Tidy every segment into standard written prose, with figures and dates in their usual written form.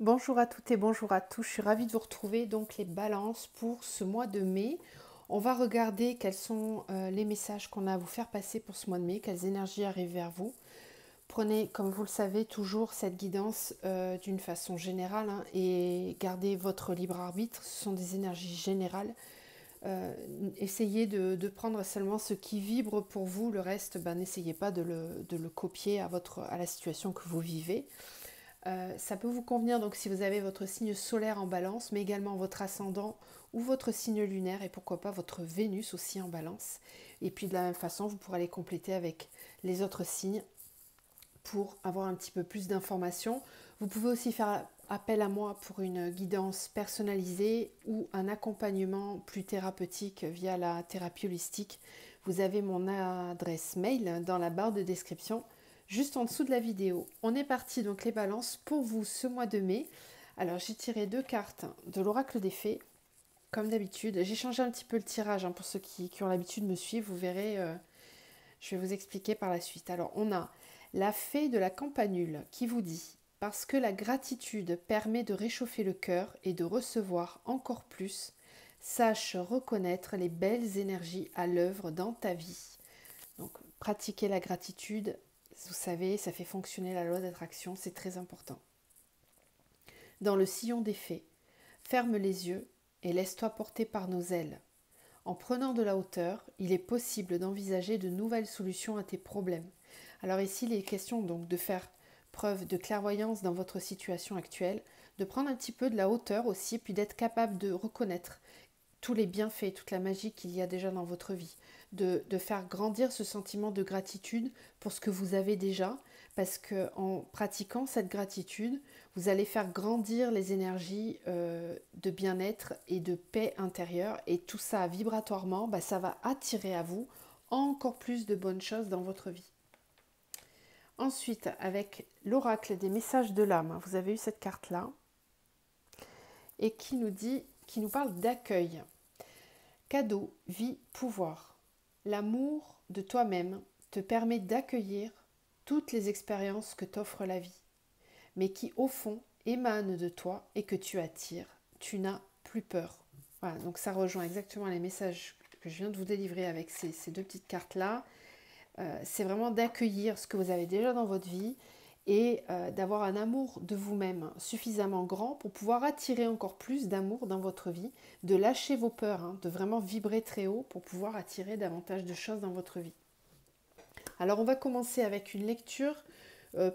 Bonjour à toutes et bonjour à tous, je suis ravie de vous retrouver. Donc les balances pour ce mois de mai. On va regarder quels sont les messages qu'on a à vous faire passer pour ce mois de mai, quelles énergies arrivent vers vous. Prenez, comme vous le savez, toujours cette guidance d'une façon générale, hein, et gardez votre libre arbitre. Ce sont des énergies générales. Euh, Essayez de prendre seulement ce qui vibre pour vous. Le reste, n'essayez pas de le copier à la situation que vous vivez. Ça peut vous convenir donc si vous avez votre signe solaire en balance, mais également votre ascendant ou votre signe lunaire et pourquoi pas votre Vénus aussi en balance. Et puis de la même façon, vous pourrez les compléter avec les autres signes pour avoir un petit peu plus d'informations. Vous pouvez aussi faire appel à moi pour une guidance personnalisée ou un accompagnement plus thérapeutique via la thérapie holistique. Vous avez mon adresse mail dans la barre de description, juste en dessous de la vidéo. On est parti donc les balances pour vous ce mois de mai. Alors j'ai tiré deux cartes de l'oracle des fées, comme d'habitude. J'ai changé un petit peu le tirage, hein, pour ceux qui ont l'habitude de me suivre. Vous verrez, je vais vous expliquer par la suite. Alors, on a la fée de la campanule qui vous dit: parce que la gratitude permet de réchauffer le cœur et de recevoir encore plus, sache reconnaître les belles énergies à l'œuvre dans ta vie. Donc, pratiquer la gratitude, vous savez, ça fait fonctionner la loi d'attraction, c'est très important. Dans le sillon des fées, ferme les yeux et laisse-toi porter par nos ailes. En prenant de la hauteur, il est possible d'envisager de nouvelles solutions à tes problèmes. Alors ici, il est question donc de faire preuve de clairvoyance dans votre situation actuelle, de prendre un petit peu de la hauteur aussi, puis d'être capable de reconnaître tous les bienfaits, toute la magie qu'il y a déjà dans votre vie, de faire grandir ce sentiment de gratitude pour ce que vous avez déjà, parce qu'en pratiquant cette gratitude, vous allez faire grandir les énergies de bien-être et de paix intérieure, et tout ça vibratoirement, ça va attirer à vous encore plus de bonnes choses dans votre vie. Ensuite, avec l'oracle des messages de l'âme, vous avez eu cette carte-là, et qui nous parle d'accueil. Cadeau, vie, pouvoir. L'amour de toi-même te permet d'accueillir toutes les expériences que t'offre la vie, mais qui au fond émanent de toi et que tu attires. Tu n'as plus peur. Voilà, donc ça rejoint exactement les messages que je viens de vous délivrer avec ces deux petites cartes-là. C'est vraiment d'accueillir ce que vous avez déjà dans votre vie et d'avoir un amour de vous-même suffisamment grand pour pouvoir attirer encore plus d'amour dans votre vie, de lâcher vos peurs, hein, de vraiment vibrer très haut pour pouvoir attirer davantage de choses dans votre vie. Alors on va commencer avec une lecture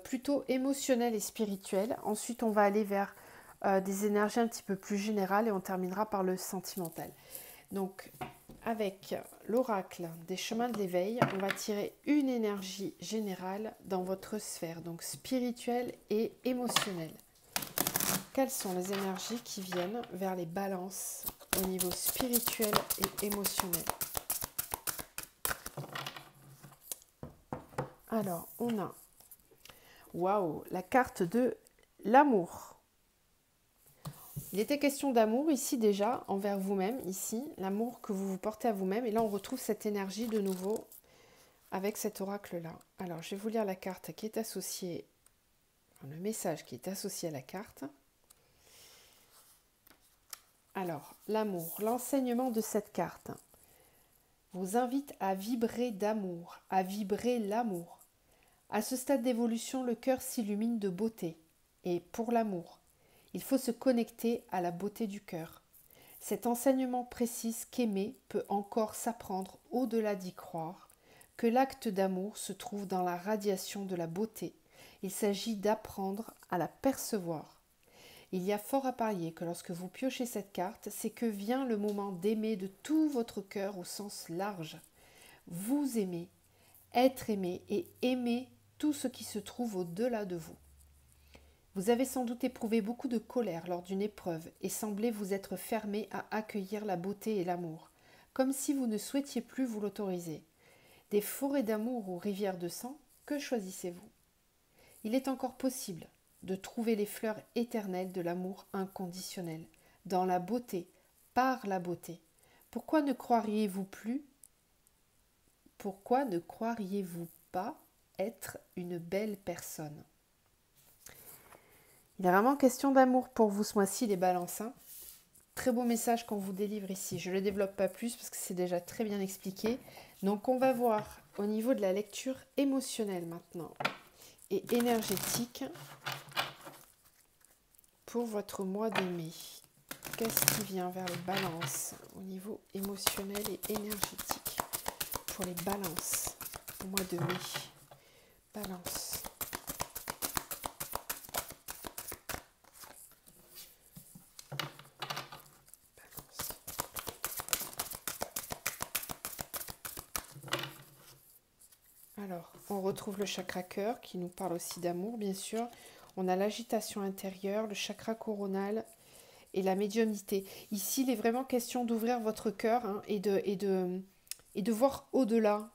plutôt émotionnelle et spirituelle. Ensuite on va aller vers des énergies un petit peu plus générales et on terminera par le sentimental. Donc avec l'oracle des chemins de l'éveil, on va tirer une énergie générale dans votre sphère, donc spirituelle et émotionnelle. Quelles sont les énergies qui viennent vers les balances au niveau spirituel et émotionnel? Alors, on a, waouh, la carte de l'amour. Il était question d'amour ici déjà, envers vous-même, ici, l'amour que vous vous portez à vous-même. Et là, on retrouve cette énergie de nouveau avec cet oracle-là. Alors, je vais vous lire la carte qui est associée, le message qui est associé à la carte. Alors, l'amour, l'enseignement de cette carte vous invite à vibrer d'amour, à vibrer l'amour. À ce stade d'évolution, le cœur s'illumine de beauté. Et pour l'amour, il faut se connecter à la beauté du cœur. Cet enseignement précise qu'aimer peut encore s'apprendre au-delà d'y croire, que l'acte d'amour se trouve dans la radiation de la beauté. Il s'agit d'apprendre à la percevoir. Il y a fort à parier que lorsque vous piochez cette carte, c'est que vient le moment d'aimer de tout votre cœur au sens large. Vous aimez, être aimé et aimer tout ce qui se trouve au-delà de vous. Vous avez sans doute éprouvé beaucoup de colère lors d'une épreuve et semblez vous être fermé à accueillir la beauté et l'amour, comme si vous ne souhaitiez plus vous l'autoriser. Des forêts d'amour ou rivières de sang, que choisissez-vous? Il est encore possible de trouver les fleurs éternelles de l'amour inconditionnel, dans la beauté, par la beauté. Pourquoi ne croiriez-vous plus, pourquoi ne croiriez-vous pas être une belle personne? Il est vraiment question d'amour pour vous ce mois-ci, les balances, hein. Très beau message qu'on vous délivre ici. Je ne le développe pas plus parce que c'est déjà très bien expliqué. Donc on va voir au niveau de la lecture émotionnelle maintenant et énergétique pour votre mois de mai. Qu'est-ce qui vient vers les balances au niveau émotionnel et énergétique pour les balances au mois de mai? Balance. Alors, on retrouve le chakra cœur qui nous parle aussi d'amour, bien sûr. On a l'agitation intérieure, le chakra coronal et la médiumnité. Ici, il est vraiment question d'ouvrir votre cœur, hein, et de voir au-delà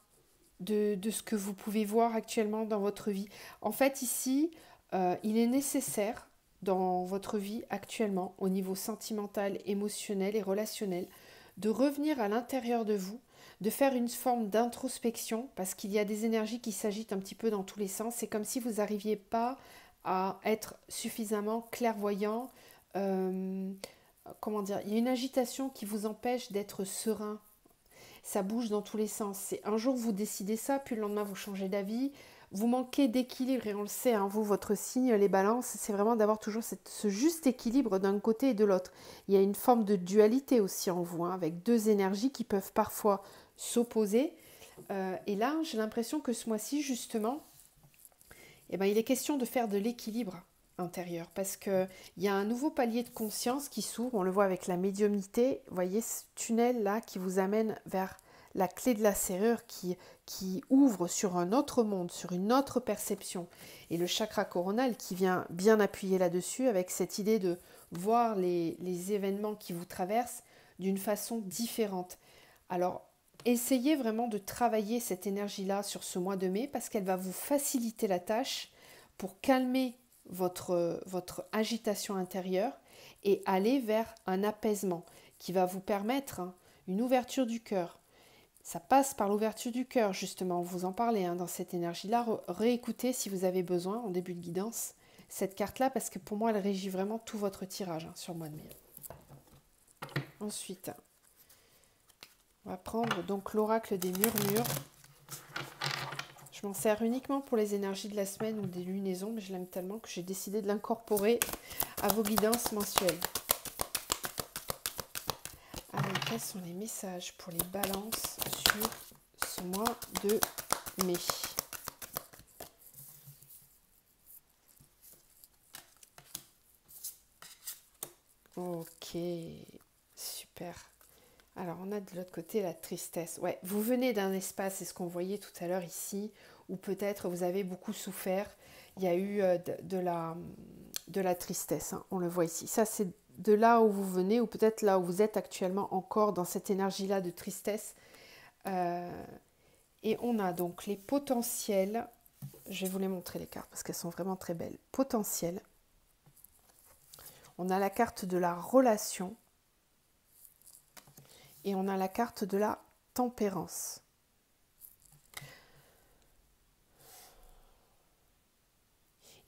de ce que vous pouvez voir actuellement dans votre vie. En fait, ici, il est nécessaire dans votre vie actuellement, au niveau sentimental, émotionnel et relationnel, de revenir à l'intérieur de vous, de faire une forme d'introspection, parce qu'il y a des énergies qui s'agitent un petit peu dans tous les sens. C'est comme si vous n'arriviez pas à être suffisamment clairvoyant. euh, Comment dire, il y a une agitation qui vous empêche d'être serein. Ça bouge dans tous les sens. C'est un jour vous décidez ça, puis le lendemain vous changez d'avis. Vous manquez d'équilibre et on le sait, hein, vous, votre signe, les balances, c'est vraiment d'avoir toujours ce juste équilibre d'un côté et de l'autre. Il y a une forme de dualité aussi en vous, hein, avec deux énergies qui peuvent parfois s'opposer. Et là, j'ai l'impression que ce mois-ci, justement, eh ben, il est question de faire de l'équilibre intérieur parce qu'il y a un nouveau palier de conscience qui s'ouvre, on le voit avec la médiumnité, vous voyez ce tunnel là qui vous amène vers la clé de la serrure qui ouvre sur un autre monde, sur une autre perception, et le chakra coronal qui vient bien appuyer là-dessus avec cette idée de voir les événements qui vous traversent d'une façon différente. Alors, essayez vraiment de travailler cette énergie-là sur ce mois de mai parce qu'elle va vous faciliter la tâche pour calmer votre agitation intérieure et aller vers un apaisement qui va vous permettre, hein, une ouverture du cœur. Ça passe par l'ouverture du cœur, justement, vous en parlez, hein, dans cette énergie-là. Réécoutez si vous avez besoin, en début de guidance, cette carte-là, parce que pour moi, elle régit vraiment tout votre tirage, hein, sur le mois de mai. Ensuite, on va prendre donc l'oracle des murmures. Je m'en sers uniquement pour les énergies de la semaine ou des lunaisons, mais je l'aime tellement que j'ai décidé de l'incorporer à vos guidances mensuelles. Alors, quels sont les messages pour les balances sur ce mois de mai? Ok, super. Alors, on a de l'autre côté la tristesse. Ouais, vous venez d'un espace, c'est ce qu'on voyait tout à l'heure ici, où peut-être vous avez beaucoup souffert. Il y a eu de la tristesse, hein, on le voit ici. Ça, c'est de là où vous venez, ou peut-être là où vous êtes actuellement encore dans cette énergie-là de tristesse. Et on a donc les potentiels. Je vais vous les montrer les cartes parce qu'elles sont vraiment très belles. Potentiels. On a la carte de la relation. Et on a la carte de la tempérance.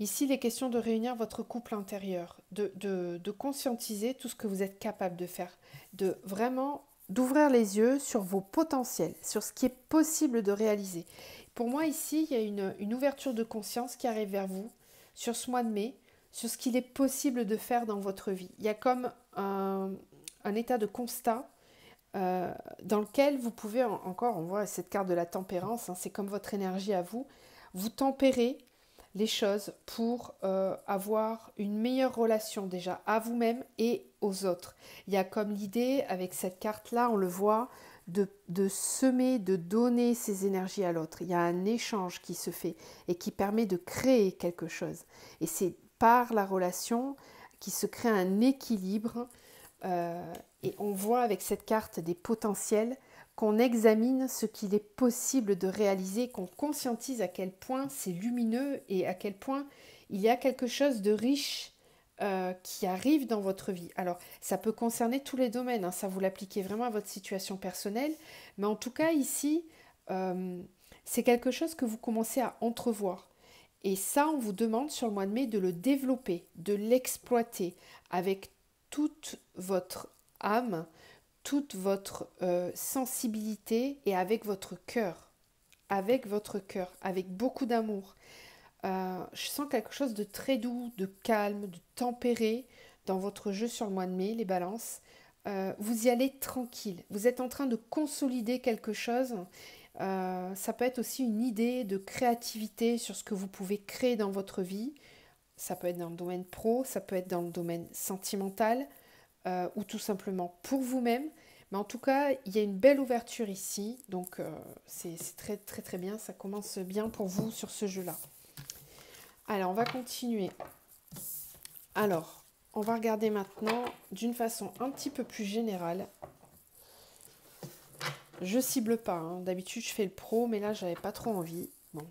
Ici, il est question de réunir votre couple intérieur, de conscientiser tout ce que vous êtes capable de faire, de vraiment d'ouvrir les yeux sur vos potentiels, sur ce qui est possible de réaliser. Pour moi, ici, il y a une ouverture de conscience qui arrive vers vous sur ce mois de mai, sur ce qu'il est possible de faire dans votre vie. Il y a comme un état de constat dans lequel vous pouvez, encore, on voit cette carte de la tempérance, hein, c'est comme votre énergie à vous, vous tempérez les choses pour avoir une meilleure relation déjà à vous-même et aux autres. Il y a comme l'idée, avec cette carte-là, on le voit, de semer, de donner ses énergies à l'autre. Il y a un échange qui se fait et qui permet de créer quelque chose. Et c'est par la relation qui se crée un équilibre. Et on voit avec cette carte des potentiels qu'on examine ce qu'il est possible de réaliser, qu'on conscientise à quel point c'est lumineux et à quel point il y a quelque chose de riche qui arrive dans votre vie. Alors, ça peut concerner tous les domaines, hein, ça vous l'appliquez vraiment à votre situation personnelle, mais en tout cas ici, c'est quelque chose que vous commencez à entrevoir. Et ça, on vous demande sur le mois de mai de le développer, de l'exploiter avec toute votre âme, toute votre sensibilité et avec votre cœur. Avec votre cœur, avec beaucoup d'amour. Je sens quelque chose de très doux, de calme, de tempéré dans votre jeu sur le mois de mai, les balances. Vous y allez tranquille. Vous êtes en train de consolider quelque chose. Ça peut être aussi une idée de créativité sur ce que vous pouvez créer dans votre vie. Ça peut être dans le domaine pro, ça peut être dans le domaine sentimental ou tout simplement pour vous-même. Mais en tout cas, il y a une belle ouverture ici. Donc, c'est très, très, très bien. Ça commence bien pour vous sur ce jeu-là. Alors, on va continuer. Alors, on va regarder maintenant d'une façon un petit peu plus générale. Je cible pas, hein. D'habitude je fais le pro, mais là j'avais pas trop envie. Bon,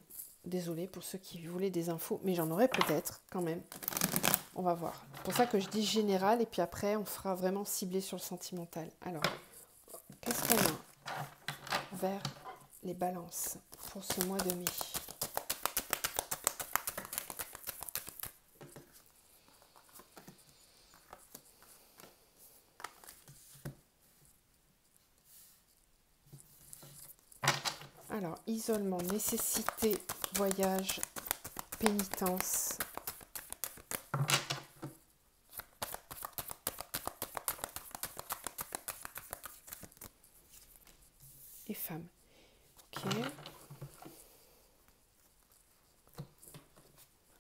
désolé pour ceux qui voulaient des infos, mais j'en aurais peut-être quand même. On va voir. C'est pour ça que je dis général et puis après on fera vraiment ciblé sur le sentimental. Alors, qu'est-ce qu'on a vers les balances pour ce mois de mai? Alors, isolement, nécessité, voyage, pénitence. Et femme. Ok.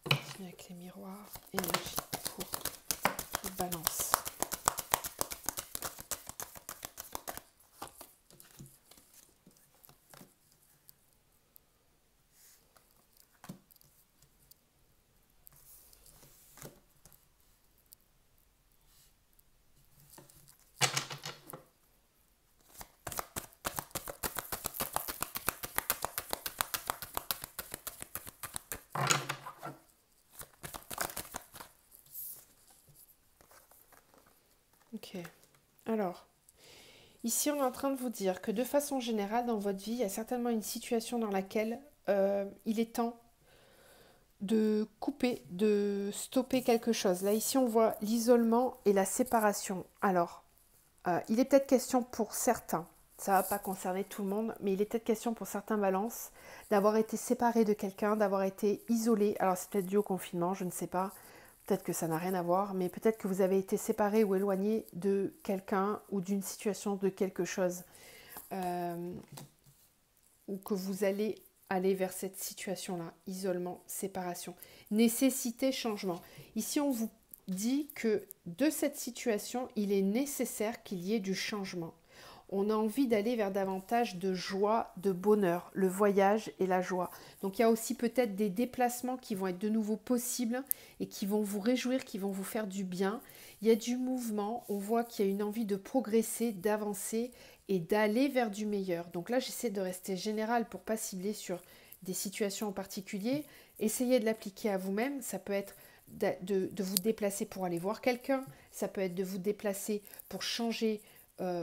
Continue avec les miroirs. Énergie pour les balances. Ok. Alors, ici, on est en train de vous dire que de façon générale, dans votre vie, il y a certainement une situation dans laquelle il est temps de couper, de stopper quelque chose. Là, ici, on voit l'isolement et la séparation. Alors, il est peut-être question pour certains, ça ne va pas concerner tout le monde, mais il est peut-être question pour certains balances d'avoir été séparé de quelqu'un, d'avoir été isolé. Alors, c'est peut-être dû au confinement, je ne sais pas. Peut-être que ça n'a rien à voir, mais peut-être que vous avez été séparé ou éloigné de quelqu'un ou d'une situation, de quelque chose. Ou que vous allez aller vers cette situation-là, isolement, séparation, nécessité, changement. Ici, on vous dit que de cette situation, il est nécessaire qu'il y ait du changement. On a envie d'aller vers davantage de joie, de bonheur, le voyage et la joie. Donc il y a aussi peut-être des déplacements qui vont être de nouveau possibles et qui vont vous réjouir, qui vont vous faire du bien. Il y a du mouvement, on voit qu'il y a une envie de progresser, d'avancer et d'aller vers du meilleur. Donc là, j'essaie de rester général pour ne pas cibler sur des situations en particulier. Essayez de l'appliquer à vous-même. Ça peut être de vous déplacer pour aller voir quelqu'un. Ça peut être de vous déplacer pour changer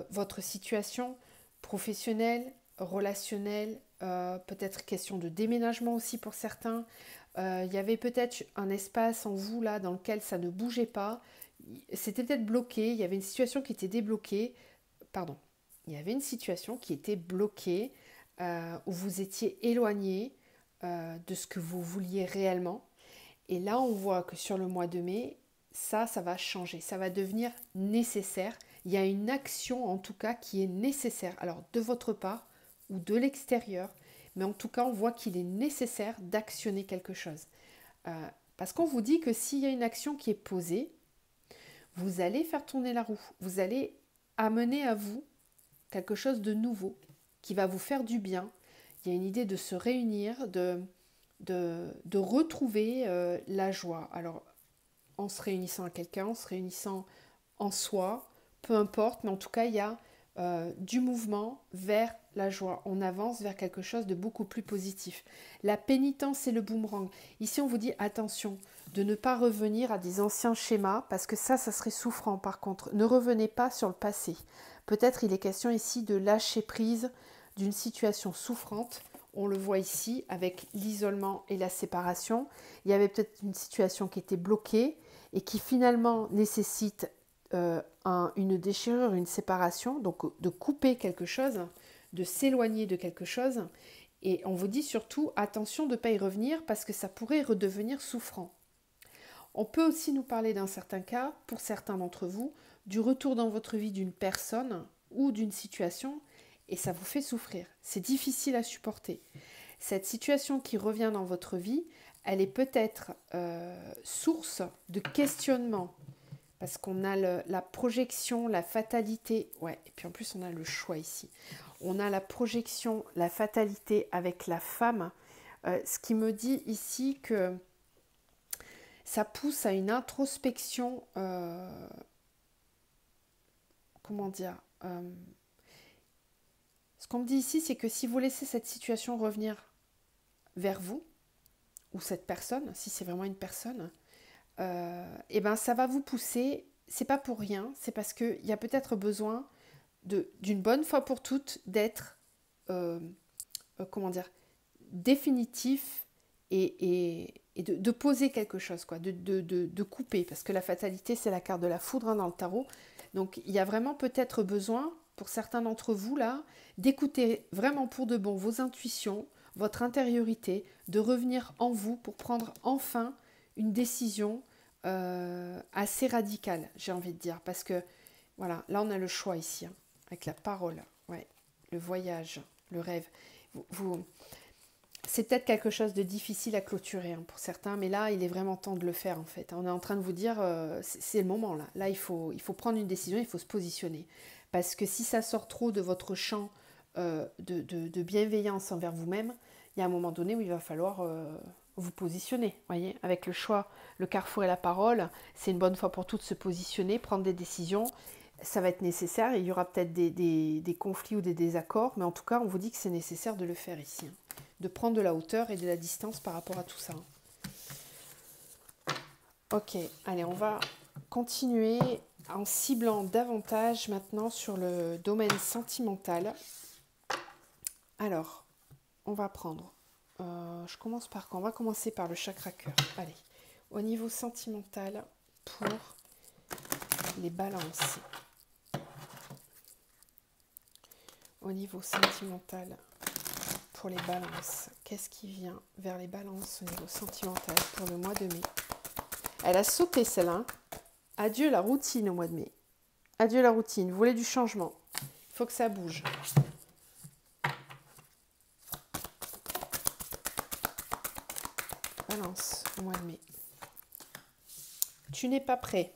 votre situation professionnelle, relationnelle, peut-être question de déménagement aussi pour certains. Il y avait peut-être un espace en vous là dans lequel ça ne bougeait pas. C'était peut-être bloqué, il y avait une situation qui était débloquée. Pardon, il y avait une situation qui était bloquée où vous étiez éloigné de ce que vous vouliez réellement. Et là, on voit que sur le mois de mai, ça va changer, ça va devenir nécessaire. Il y a une action en tout cas qui est nécessaire, alors de votre part ou de l'extérieur, mais en tout cas on voit qu'il est nécessaire d'actionner quelque chose. Parce qu'on vous dit que s'il y a une action qui est posée, vous allez faire tourner la roue, vous allez amener à vous quelque chose de nouveau qui va vous faire du bien. Il y a une idée de se réunir, de retrouver la joie. Alors, en se réunissant à quelqu'un, en se réunissant en soi, peu importe, mais en tout cas, il y a du mouvement vers la joie. On avance vers quelque chose de beaucoup plus positif. La pénitence et le boomerang. Ici, on vous dit attention de ne pas revenir à des anciens schémas parce que ça serait souffrant par contre. Ne revenez pas sur le passé. Peut-être il est question ici de lâcher prise d'une situation souffrante On le voit ici avec l'isolement et la séparation. Il y avait peut-être une situation qui était bloquée et qui finalement nécessite une déchirure, une séparation, donc de couper quelque chose, de s'éloigner de quelque chose. Et on vous dit surtout, attention de ne pas y revenir parce que ça pourrait redevenir souffrant. On peut aussi nous parler d'un certain cas, pour certains d'entre vous, du retour dans votre vie d'une personne ou d'une situation et ça vous fait souffrir. C'est difficile à supporter. Cette situation qui revient dans votre vie, elle est peut-être source de questionnement parce qu'on a la projection, la fatalité. Ouais, et puis en plus on a le choix ici. On a la projection, la fatalité avec la femme, ce qui me dit ici que ça pousse à une introspection, comment dire, ce qu'on me dit ici, c'est que si vous laissez cette situation revenir vers vous, ou cette personne, si c'est vraiment une personne, et ben ça va vous pousser, c'est pas pour rien, c'est parce qu'il y a peut-être besoin d'une bonne fois pour toutes d'être, comment dire, définitif et de poser quelque chose, quoi, de couper, parce que la fatalité, c'est la carte de la foudre dans le tarot. Donc, il y a vraiment peut-être besoin, pour certains d'entre vous, là, d'écouter vraiment pour de bon vos intuitions, votre intériorité, de revenir en vous pour prendre enfin une décision assez radicale, j'ai envie de dire. Parce que, voilà, là, on a le choix ici, hein, avec la parole, ouais, le voyage, le rêve. C'est peut-être quelque chose de difficile à clôturer hein, pour certains, mais là, il est vraiment temps de le faire en fait. On est en train de vous dire, c'est le moment là. Là, il faut prendre une décision, il faut se positionner. Parce que si ça sort trop de votre champ de bienveillance envers vous-même, il y a un moment donné où il va falloir vous positionner. Voyez, avec le choix, le carrefour et la parole, c'est une bonne fois pour toutes se positionner, prendre des décisions. Ça va être nécessaire. Il y aura peut-être des conflits ou des désaccords, mais en tout cas, on vous dit que c'est nécessaire de le faire ici. De prendre de la hauteur et de la distance par rapport à tout ça. Ok, allez, on va continuer en ciblant davantage maintenant sur le domaine sentimental. Alors, on va prendre, je commence par quoi? On va commencer par le chakra cœur. Allez, au niveau sentimental pour les balances. Au niveau sentimental pour les balances. Qu'est-ce qui vient vers les balances au niveau sentimental pour le mois de mai? Elle a sauté celle-là. Adieu la routine au mois de mai. Adieu la routine. Vous voulez du changement. Il faut que ça bouge. Balance au mois de mai. Tu n'es pas prêt.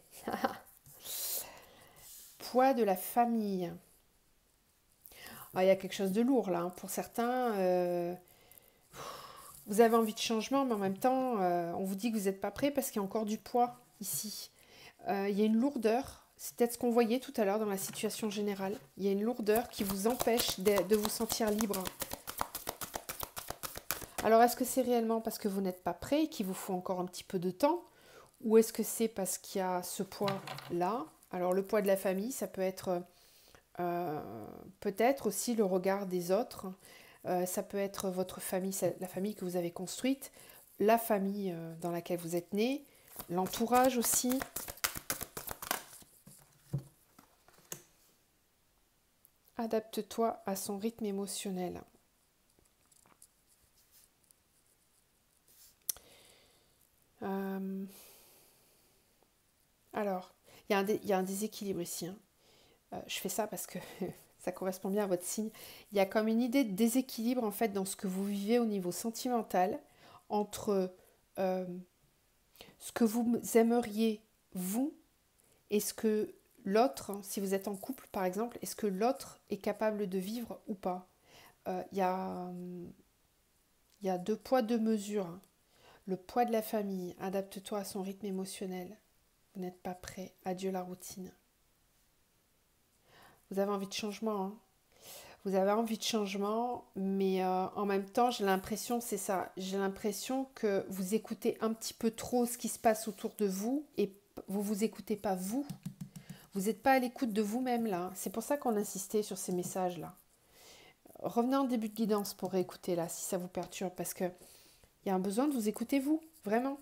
Poids de la famille. Ah, il y a quelque chose de lourd là. Hein. Pour certains, vous avez envie de changement, mais en même temps, on vous dit que vous n'êtes pas prêt parce qu'il y a encore du poids ici. Il y a une lourdeur. C'est peut-être ce qu'on voyait tout à l'heure dans la situation générale. Il y a une lourdeur qui vous empêche de vous sentir libre. Alors, est-ce que c'est réellement parce que vous n'êtes pas prêt et qu'il vous faut encore un petit peu de temps? Ou est-ce que c'est parce qu'il y a ce poids-là? Alors, le poids de la famille, ça peut être peut-être aussi le regard des autres. Ça peut être votre famille, la famille que vous avez construite, la famille dans laquelle vous êtes né, l'entourage aussi. Adapte-toi à son rythme émotionnel. Alors, il y a un déséquilibre ici. Hein. Je fais ça parce que ça correspond bien à votre signe. Il y a comme une idée de déséquilibre en fait dans ce que vous vivez au niveau sentimental entre ce que vous aimeriez vous et ce que l'autre, si vous êtes en couple par exemple, est-ce que l'autre est capable de vivre ou pas? Il y a deux poids, deux mesures. Hein. Le poids de la famille, adapte-toi à son rythme émotionnel. Vous n'êtes pas prêt, adieu la routine. Vous avez envie de changement, hein. Vous avez envie de changement, mais en même temps, j'ai l'impression, c'est ça, j'ai l'impression que vous écoutez un petit peu trop ce qui se passe autour de vous et vous vous écoutez pas vous. Vous n'êtes pas à l'écoute de vous-même là. C'est pour ça qu'on insistait sur ces messages-là. revenez en début de guidance pour réécouter là, si ça vous perturbe, parce que il y a un besoin de vous écouter vous, vraiment.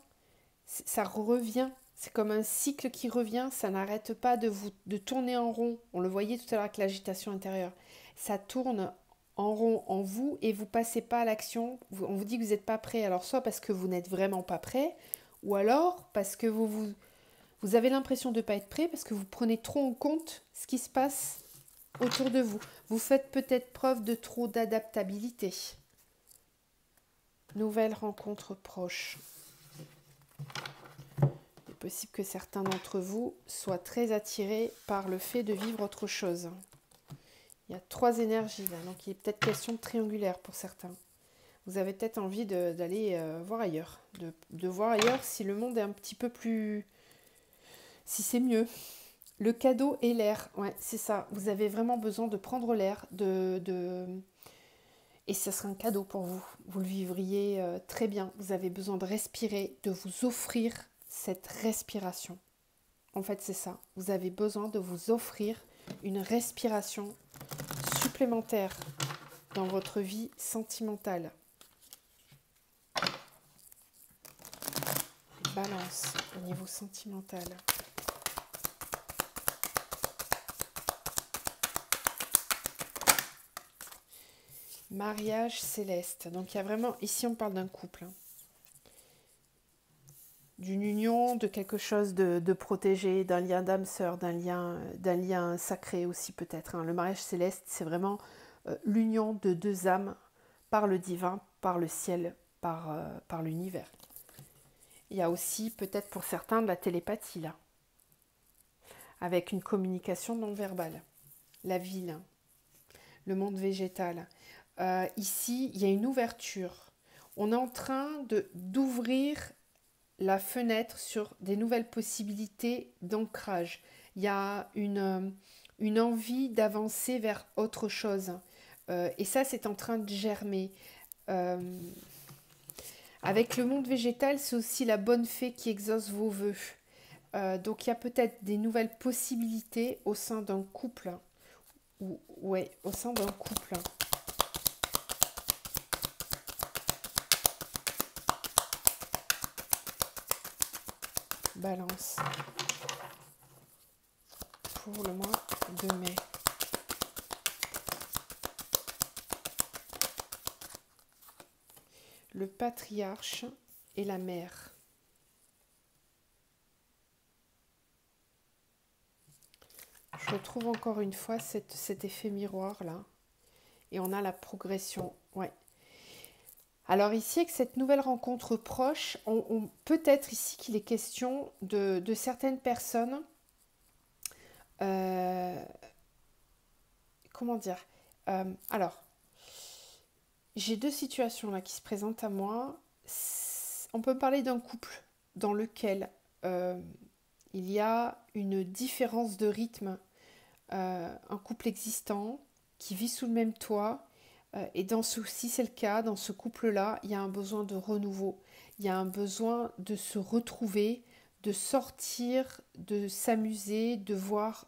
Ça revient, c'est comme un cycle qui revient, ça n'arrête pas de tourner en rond. On le voyait tout à l'heure avec l'agitation intérieure. Ça tourne en rond en vous et vous passez pas à l'action. On vous dit que vous n'êtes pas prêt. Alors soit parce que vous n'êtes vraiment pas prêt, ou alors parce que vous avez l'impression de ne pas être prêt, parce que vous prenez trop en compte ce qui se passe autour de vous. Vous faites peut-être preuve de trop d'adaptabilité. Nouvelle rencontre proche. Il est possible que certains d'entre vous soient très attirés par le fait de vivre autre chose. Il y a 3 énergies là, donc il est peut-être question de triangulaire pour certains. Vous avez peut-être envie d'aller voir ailleurs, de voir ailleurs si le monde est un petit peu plus... si c'est mieux. Le cadeau et l'air, ouais, c'est ça. Vous avez vraiment besoin de prendre l'air, et ce serait un cadeau pour vous. Vous le vivriez très bien. Vous avez besoin de respirer, de vous offrir cette respiration. En fait, c'est ça. Vous avez besoin de vous offrir une respiration supplémentaire dans votre vie sentimentale. Balance au niveau sentimental. Mariage céleste. Donc il y a vraiment, ici on parle d'un couple. D'une union, de quelque chose de protégé, d'un lien d'âme sœur, d'un lien sacré aussi peut-être. Le mariage céleste, c'est vraiment l'union de 2 âmes par le divin, par le ciel, par l'univers. Il y a aussi peut-être pour certains de la télépathie là, avec une communication non verbale. La ville, le monde végétal. Ici, il y a une ouverture. On est en train d'ouvrir la fenêtre sur des nouvelles possibilités d'ancrage. Il y a une envie d'avancer vers autre chose. Et ça, c'est en train de germer. Avec le monde végétal, c'est aussi la bonne fée qui exauce vos vœux. Donc il y a peut-être des nouvelles possibilités au sein d'un couple. Au sein d'un couple. Balance. Pour le mois de mai. Le patriarche et la mère. Je retrouve encore une fois cet effet miroir là. Et on a la progression. Ouais. Alors ici, avec cette nouvelle rencontre proche, on peut-être ici qu'il est question de certaines personnes. Comment dire alors, j'ai 2 situations là qui se présentent à moi. On peut parler d'un couple dans lequel il y a une différence de rythme, un couple existant qui vit sous le même toit. Et si c'est le cas, dans ce couple-là, il y a un besoin de renouveau. Il y a un besoin de se retrouver, de sortir, de s'amuser, de voir,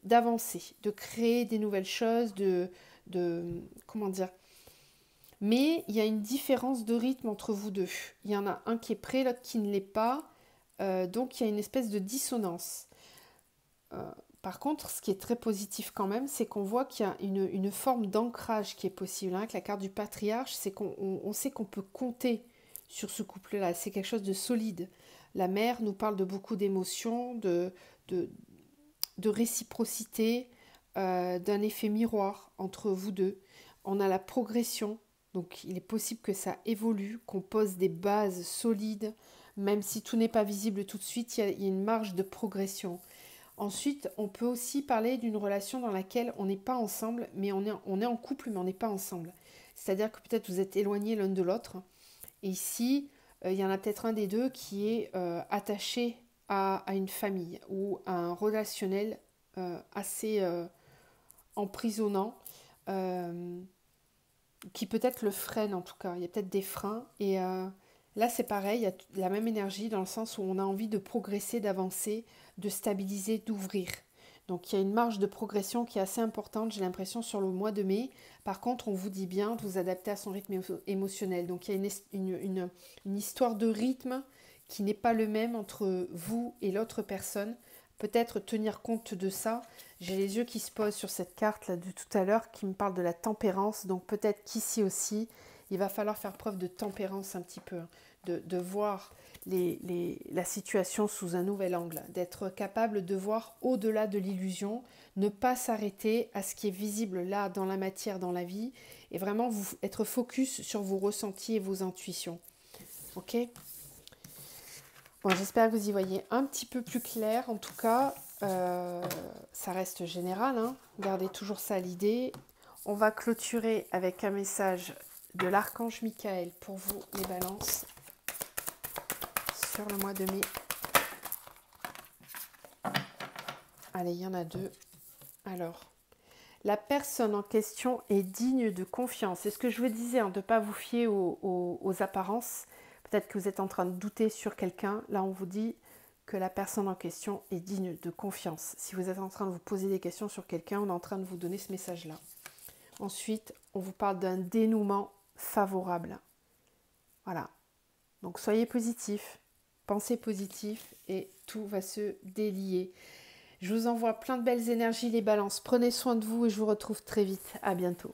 d'avancer, de créer des nouvelles choses, comment dire. Mais il y a une différence de rythme entre vous deux. Il y en a un qui est prêt, l'autre qui ne l'est pas. Donc il y a une espèce de dissonance. Par contre, ce qui est très positif quand même, c'est qu'on voit qu'il y a une forme d'ancrage qui est possible. Avec la carte du patriarche, c'est qu'on sait qu'on peut compter sur ce couple-là. C'est quelque chose de solide. La mère nous parle de beaucoup d'émotions, de réciprocité, d'un effet miroir entre vous deux. On a la progression, donc il est possible que ça évolue, qu'on pose des bases solides, même si tout n'est pas visible tout de suite, il y a une marge de progression. Ensuite, on peut aussi parler d'une relation dans laquelle on n'est pas ensemble, mais on est en couple, mais on n'est pas ensemble. C'est-à-dire que peut-être vous êtes éloignés l'un de l'autre. Et ici, il y en a peut-être un des deux qui est attaché à une famille ou à un relationnel assez emprisonnant, qui peut-être le freine en tout cas. Il y a peut-être des freins. Et là, c'est pareil, il y a la même énergie dans le sens où on a envie de progresser, d'avancer, de stabiliser, d'ouvrir. Donc il y a une marge de progression qui est assez importante, j'ai l'impression, sur le mois de mai. Par contre, on vous dit bien de vous adapter à son rythme émotionnel. Donc il y a une histoire de rythme qui n'est pas le même entre vous et l'autre personne. Peut-être tenir compte de ça. J'ai les yeux qui se posent sur cette carte là de tout à l'heure qui me parle de la tempérance. Donc peut-être qu'ici aussi, il va falloir faire preuve de tempérance un petit peu, de voir la situation sous un nouvel angle, d'être capable de voir au-delà de l'illusion, ne pas s'arrêter à ce qui est visible là dans la matière, dans la vie, et vraiment être focus sur vos ressentis et vos intuitions. Ok ? Bon, j'espère que vous y voyez un petit peu plus clair. En tout cas, ça reste général, hein. Gardez toujours ça à l'idée. On va clôturer avec un message de l'archange Michael pour vous, les balances, sur le mois de mai. Allez, il y en a 2. Alors, la personne en question est digne de confiance. C'est ce que je vous disais, hein, de ne pas vous fier aux apparences. Peut-être que vous êtes en train de douter sur quelqu'un. Là, on vous dit que la personne en question est digne de confiance. Si vous êtes en train de vous poser des questions sur quelqu'un, on est en train de vous donner ce message-là. Ensuite, on vous parle d'un dénouement favorable. Voilà. Donc, soyez positif, pensez positif et tout va se délier. Je vous envoie plein de belles énergies, les balances. Prenez soin de vous et je vous retrouve très vite. À bientôt.